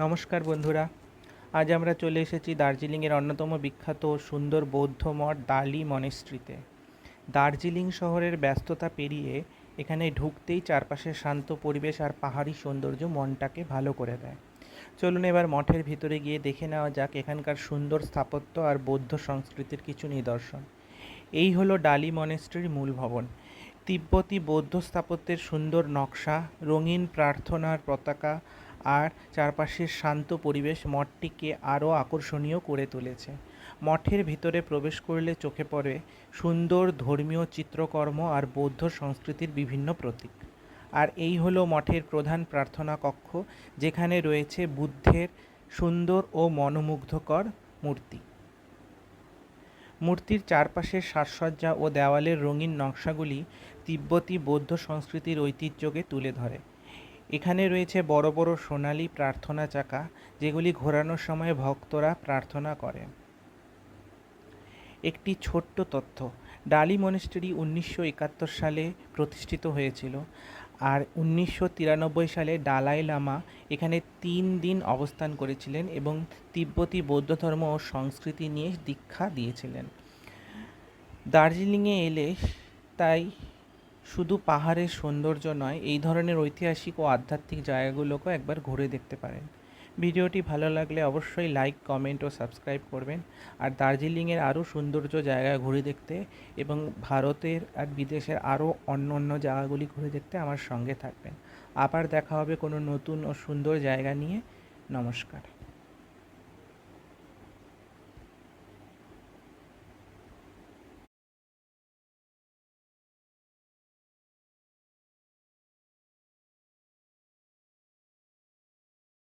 নমস্কার বন্ধুরা, আজ আমরা চলে এসেছি দার্জিলিংয়ের অন্যতম বিখ্যাত ও সুন্দর বৌদ্ধ মঠ দালি মনেস্ট্রিতে। দার্জিলিং শহরের ব্যস্ততা পেরিয়ে এখানে ঢুকতেই চারপাশের শান্ত পরিবেশ আর পাহাড়ি সৌন্দর্য মনটাকে ভালো করে দেয়। চলুন এবার মঠের ভিতরে গিয়ে দেখে নেওয়া যাক এখানকার সুন্দর স্থাপত্য আর বৌদ্ধ সংস্কৃতির কিছু নিদর্শন। এই হলো ডালি মনেস্ট্রির মূল ভবন। তিব্বতী বৌদ্ধ স্থাপত্যের সুন্দর নকশা, রঙিন প্রার্থনার পতাকা আর চারপাশের শান্ত পরিবেশ মঠটিকে আরও আকর্ষণীয় করে তুলেছে। মঠের ভিতরে প্রবেশ করলে চোখে পড়ে সুন্দর ধর্মীয় চিত্রকর্ম আর বৌদ্ধ সংস্কৃতির বিভিন্ন প্রতীক। আর এই হলো মঠের প্রধান প্রার্থনা কক্ষ, যেখানে রয়েছে বুদ্ধের সুন্দর ও মনোমুগ্ধকর মূর্তি। মূর্তির চারপাশের সাজসজ্জা ও দেওয়ালের রঙিন নকশাগুলি তিব্বতী বৌদ্ধ সংস্কৃতির ঐতিহ্যকে তুলে ধরে। এখানে রয়েছে বড় বড় সোনালী প্রার্থনা চাকা, যেগুলি ঘোরানোর সময় ভক্তরা প্রার্থনা করেন। একটি ছোট্ট তথ্য: ডালি মনেস্ট্রি 1971 সালে প্রতিষ্ঠিত হয়েছিল, আর 1993 সালে ডালাই লামা এখানে 3 দিন অবস্থান করেছিলেন এবং তিব্বতী বৌদ্ধ ধর্ম ও সংস্কৃতি নিয়ে দীক্ষা দিয়েছিলেন। দার্জিলিংয়ে এলে তাই শুধু পাহাড়ের সৌন্দর্য নয়, এই ধরনের ঐতিহাসিক ও আধ্যাত্মিক জায়গাগুলোকেও একবার ঘুরে দেখতে পারেন। ভিডিওটি ভালো লাগলে অবশ্যই লাইক, কমেন্ট ও সাবস্ক্রাইব করবেন। আর দার্জিলিংয়ের আরও সৌন্দর্য জায়গা ঘুরে দেখতে এবং ভারতের আর বিদেশের আরও অন্য অন্য জায়গাগুলি ঘুরে দেখতে আমার সঙ্গে থাকবেন। আবার দেখা হবে কোনো নতুন ও সুন্দর জায়গা নিয়ে। নমস্কার।